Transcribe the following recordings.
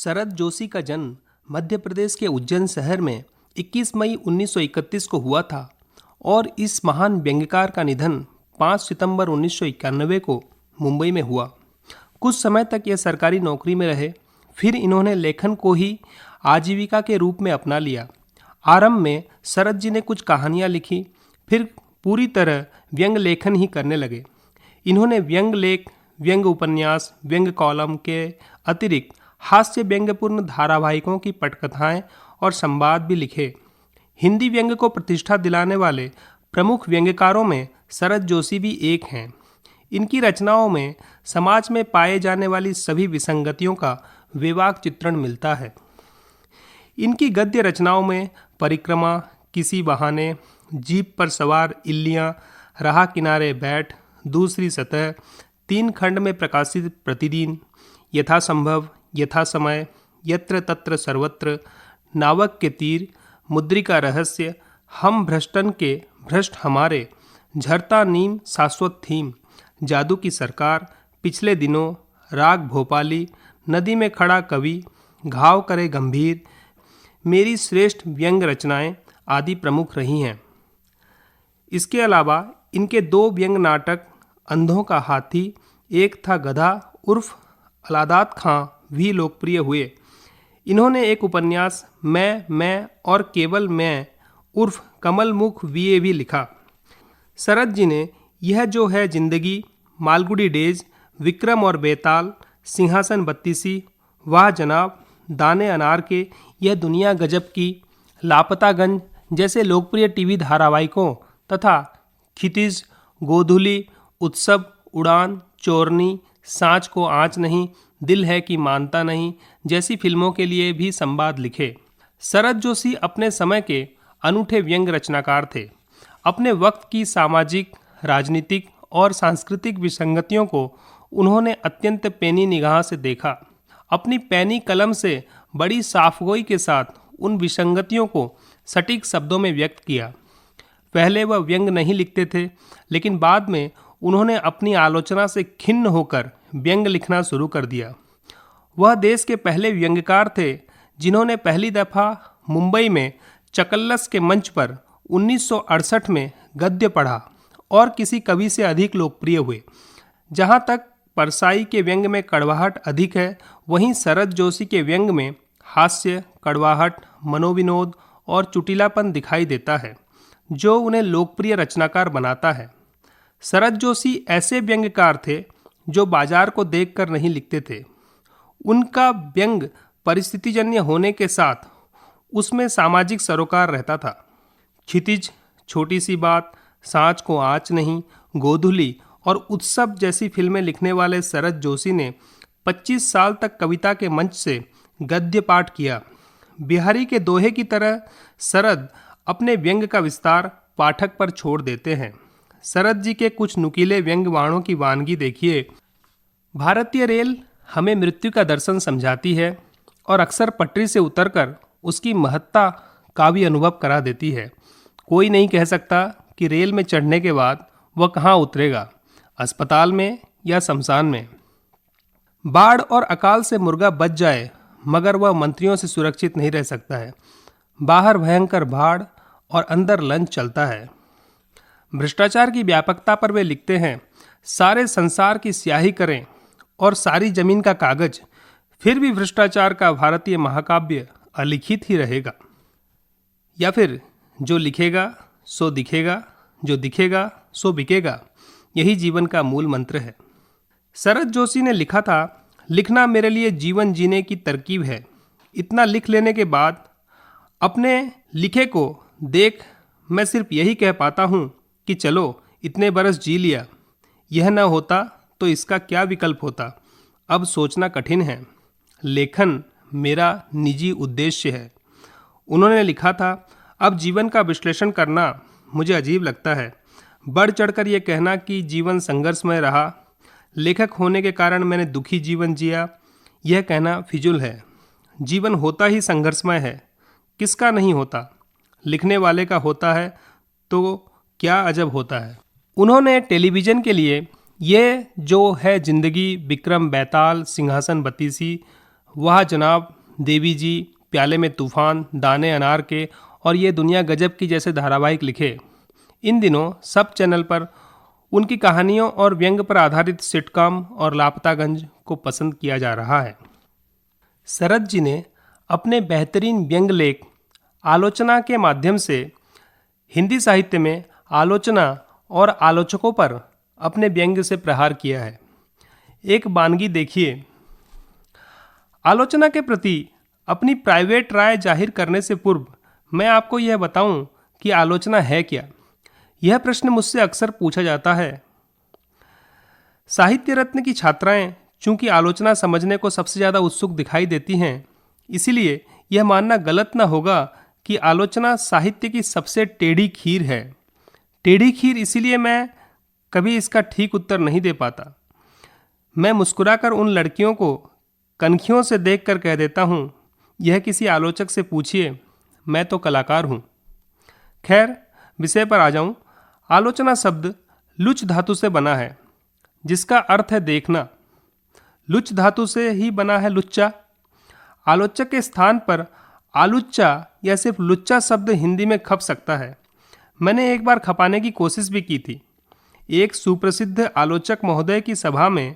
शरद जोशी का जन्म मध्य प्रदेश के उज्जैन शहर में 21 मई 1931 को हुआ था और इस महान व्यंग्यकार का निधन 5 सितंबर 1991 को मुंबई में हुआ। कुछ समय तक ये सरकारी नौकरी में रहे, फिर इन्होंने लेखन को ही आजीविका के रूप में अपना लिया। आरंभ में शरद जी ने कुछ कहानियाँ लिखी, फिर पूरी तरह व्यंग्य लेखन ही करने लगे। इन्होंने व्यंग्य लेख, व्यंग्य उपन्यास, व्यंग्य कॉलम के अतिरिक्त हास्य व्यंग्यपूर्ण धारावाहिकों की पटकथाएं और संवाद भी लिखे। हिंदी व्यंग्य को प्रतिष्ठा दिलाने वाले प्रमुख व्यंग्यकारों में शरद जोशी भी एक हैं। इनकी रचनाओं में समाज में पाए जाने वाली सभी विसंगतियों का बेबाक चित्रण मिलता है। इनकी गद्य रचनाओं में परिक्रमा, किसी बहाने, जीप पर सवार इल्लियाँ, राह किनारे बैठ, दूसरी सतह, 3 खंड में प्रकाशित प्रतिदिन, यथासंभव, यथा समय, यत्र तत्र सर्वत्र, नावक के तीर, मुद्रिका रहस्य, हम भ्रष्टन के भ्रष्ट हमारे, झरता नीम शाश्वत थीम, जादू की सरकार, पिछले दिनों, राग भोपाली, नदी में खड़ा कवि, घाव करे गंभीर, मेरी श्रेष्ठ व्यंग्य रचनाएं आदि प्रमुख रही हैं। इसके अलावा इनके 2 व्यंग्य नाटक अंधों का हाथी, एक था गधा उर्फ अलादात खां भी लोकप्रिय हुए। इन्होंने एक उपन्यास मैं और केवल मैं उर्फ कमलमुख वीए भी लिखा। शरद जी ने यह जो है जिंदगी, मालगुडी डेज, विक्रम और बेताल, सिंहासन बत्तीसी, वाह जनाब, दाने अनार के, यह दुनिया गजब की, लापतागंज जैसे लोकप्रिय टीवी धारावाहिकों तथा क्षितिज, गोधुली, उत्सव, उड़ान, चोरनी, सांच को आँच नहीं, दिल है कि मानता नहीं जैसी फिल्मों के लिए भी संवाद लिखे। शरद जोशी अपने समय के अनूठे व्यंग्य रचनाकार थे। अपने वक्त की सामाजिक, राजनीतिक और सांस्कृतिक विसंगतियों को उन्होंने अत्यंत पैनी निगाह से देखा। अपनी पैनी कलम से बड़ी साफगोई के साथ उन विसंगतियों को सटीक शब्दों में व्यक्त किया। पहले वह व्यंग्य नहीं लिखते थे, लेकिन बाद में उन्होंने अपनी आलोचना से खिन्न होकर व्यंग्य लिखना शुरू कर दिया। वह देश के पहले व्यंग्यकार थे जिन्होंने पहली दफ़ा मुंबई में चकल्लस के मंच पर 1968 में गद्य पढ़ा और किसी कवि से अधिक लोकप्रिय हुए। जहाँ तक परसाई के व्यंग्य में कड़वाहट अधिक है, वहीं शरद जोशी के व्यंग्य में हास्य, कड़वाहट, मनोविनोद और चुटिलापन दिखाई देता है, जो उन्हें लोकप्रिय रचनाकार बनाता है। शरद जोशी ऐसे व्यंग्यकार थे जो बाजार को देखकर नहीं लिखते थे। उनका व्यंग्य परिस्थितिजन्य होने के साथ उसमें सामाजिक सरोकार रहता था। क्षितिज, छोटी सी बात, सांच को आँच नहीं, गोधुली और उत्सव जैसी फिल्में लिखने वाले शरद जोशी ने 25 साल तक कविता के मंच से गद्य पाठ किया। बिहारी के दोहे की तरह शरद अपने व्यंग्य का विस्तार पाठक पर छोड़ देते हैं। शरद जी के कुछ नुकीले व्यंग्य वाणों की वानगी देखिए। भारतीय रेल हमें मृत्यु का दर्शन समझाती है और अक्सर पटरी से उतरकर उसकी महत्ता का भी अनुभव करा देती है। कोई नहीं कह सकता कि रेल में चढ़ने के बाद वह कहाँ उतरेगा, अस्पताल में या शमशान में। बाढ़ और अकाल से मुर्गा बच जाए, मगर वह मंत्रियों से सुरक्षित नहीं रह सकता है। बाहर भयंकर बाढ़ और अंदर लंच चलता है। भ्रष्टाचार की व्यापकता पर वे लिखते हैं, सारे संसार की स्याही करें और सारी जमीन का कागज, फिर भी भ्रष्टाचार का भारतीय महाकाव्य अलिखित ही रहेगा। या फिर जो लिखेगा सो दिखेगा, जो दिखेगा सो बिकेगा, यही जीवन का मूल मंत्र है। शरद जोशी ने लिखा था, लिखना मेरे लिए जीवन जीने की तरकीब है। इतना लिख लेने के बाद अपने लिखे को देख मैं सिर्फ यही कह पाता हूँ कि चलो इतने बरस जी लिया। यह न होता तो इसका क्या विकल्प होता, अब सोचना कठिन है। लेखन मेरा निजी उद्देश्य है। उन्होंने लिखा था, अब जीवन का विश्लेषण करना मुझे अजीब लगता है। बढ़ चढ़कर यह कहना कि जीवन संघर्षमय रहा, लेखक होने के कारण मैंने दुखी जीवन जिया, यह कहना फिजूल है। जीवन होता ही संघर्षमय है, किसका नहीं होता? लिखने वाले का होता है तो क्या अजब होता है। उन्होंने टेलीविज़न के लिए ये जो है जिंदगी, विक्रम बेताल, सिंहासन बत्तीसी, वाह जनाब, देवी जी, प्याले में तूफान, दाने अनार के और ये दुनिया गजब की जैसे धारावाहिक लिखे। इन दिनों सब चैनल पर उनकी कहानियों और व्यंग पर आधारित सिटकॉम और लापतागंज को पसंद किया जा रहा है। शरद जी ने अपने बेहतरीन व्यंग लेख आलोचना के माध्यम से हिंदी साहित्य में आलोचना और आलोचकों पर अपने व्यंग से प्रहार किया है। एक वानगी देखिए। आलोचना के प्रति अपनी प्राइवेट राय जाहिर करने से पूर्व मैं आपको यह बताऊं कि आलोचना है क्या। यह प्रश्न मुझसे अक्सर पूछा जाता है। साहित्य रत्न की छात्राएं चूंकि आलोचना समझने को सबसे ज़्यादा उत्सुक दिखाई देती हैं, इसीलिए यह मानना गलत न होगा कि आलोचना साहित्य की सबसे टेढ़ी खीर है। टेढ़ी खीर इसीलिए मैं कभी इसका ठीक उत्तर नहीं दे पाता। मैं मुस्कुराकर उन लड़कियों को कनखियों से देखकर कह देता हूँ, यह किसी आलोचक से पूछिए, मैं तो कलाकार हूँ। खैर, विषय पर आ जाऊँ। आलोचना शब्द लुच धातु से बना है, जिसका अर्थ है देखना। लुच धातु से ही बना है लुच्चा। आलोचक के स्थान पर आलुच्चा या सिर्फ लुच्चा शब्द हिंदी में खप सकता है। मैंने एक बार खपाने की कोशिश भी की थी। एक सुप्रसिद्ध आलोचक महोदय की सभा में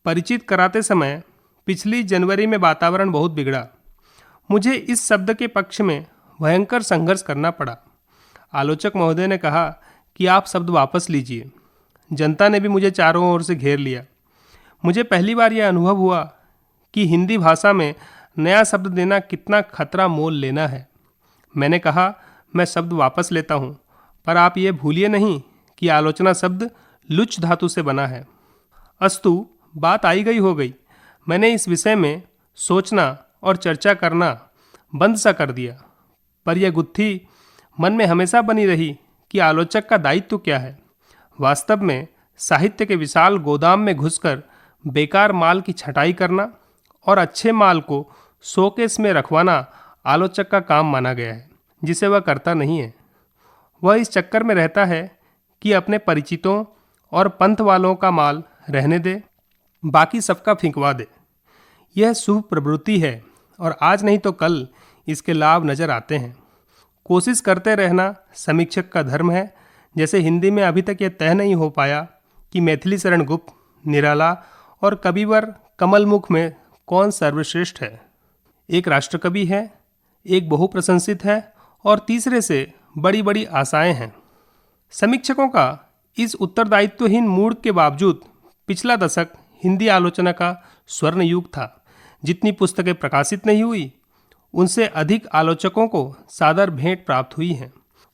परिचित कराते समय पिछली जनवरी में वातावरण बहुत बिगड़ा। मुझे इस शब्द के पक्ष में भयंकर संघर्ष करना पड़ा। आलोचक महोदय ने कहा कि आप शब्द वापस लीजिए। जनता ने भी मुझे चारों ओर से घेर लिया। मुझे पहली बार यह अनुभव हुआ कि हिंदी भाषा में नया शब्द देना कितना खतरा मोल लेना है। मैंने कहा, मैं शब्द वापस लेता हूँ, पर आप ये भूलिए नहीं कि आलोचना शब्द लुच धातु से बना है। अस्तु, बात आई गई हो गई। मैंने इस विषय में सोचना और चर्चा करना बंद सा कर दिया। पर यह गुत्थी मन में हमेशा बनी रही कि आलोचक का दायित्व क्या है। वास्तव में साहित्य के विशाल गोदाम में घुसकर बेकार माल की छटाई करना और अच्छे माल को शोकेस में रखवाना आलोचक का काम माना गया है, जिसे वह करता नहीं है। वह इस चक्कर में रहता है कि अपने परिचितों और पंथ वालों का माल रहने दे, बाकी सबका फिंकवा दे। यह शुभ प्रवृत्ति है और आज नहीं तो कल इसके लाभ नजर आते हैं। कोशिश करते रहना समीक्षक का धर्म है। जैसे हिंदी में अभी तक यह तय नहीं हो पाया कि मैथिली शरण गुप्त, निराला और कविवर कमलमुख में कौन सर्वश्रेष्ठ है। एक राष्ट्रकवि है, एक बहुप्रशंसित है और तीसरे से बड़ी बड़ी आशाएं हैं। समीक्षकों का इस उत्तरदायित्वहीन मूड के बावजूद पिछला दशक हिंदी आलोचना का स्वर्ण युग था। जितनी पुस्तकें प्रकाशित नहीं हुई, उनसे अधिक आलोचकों को सादर भेंट प्राप्त हुई हैं।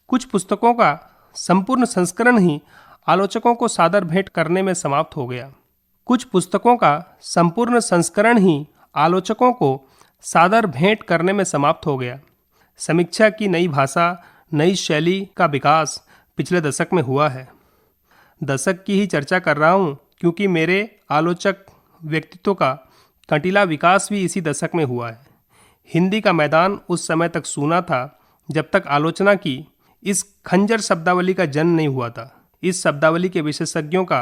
कुछ पुस्तकों का संपूर्ण संस्करण ही आलोचकों को सादर भेंट करने में समाप्त हो गया। कुछ पुस्तकों का संपूर्ण संस्करण ही आलोचकों को सादर भेंट करने में समाप्त हो गया। समीक्षा की नई भाषा, नई शैली का विकास पिछले दशक में हुआ है। दशक की ही चर्चा कर रहा हूँ क्योंकि मेरे आलोचक व्यक्तित्व का कंटीला विकास भी इसी दशक में हुआ है। हिंदी का मैदान उस समय तक सूना था जब तक आलोचना की इस खंजर शब्दावली का जन्म नहीं हुआ था। इस शब्दावली के विशेषज्ञों का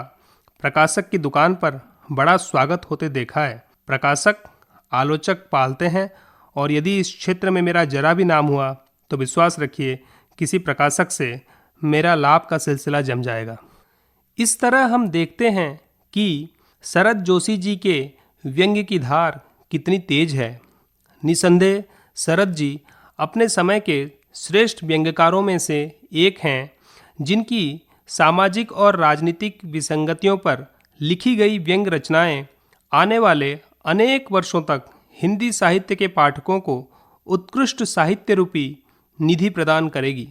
प्रकाशक की दुकान पर बड़ा स्वागत होते देखा है। प्रकाशक आलोचक पालते हैं और यदि इस क्षेत्र में मेरा जरा भी नाम हुआ तो विश्वास रखिए किसी प्रकाशक से मेरा लाभ का सिलसिला जम जाएगा। इस तरह हम देखते हैं कि शरद जोशी जी के व्यंग्य की धार कितनी तेज है। निसंदेह शरद जी अपने समय के श्रेष्ठ व्यंग्यकारों में से एक हैं, जिनकी सामाजिक और राजनीतिक विसंगतियों पर लिखी गई व्यंग रचनाएं आने वाले अनेक वर्षों तक हिंदी साहित्य के पाठकों को उत्कृष्ट साहित्य रूपी निधि प्रदान करेगी।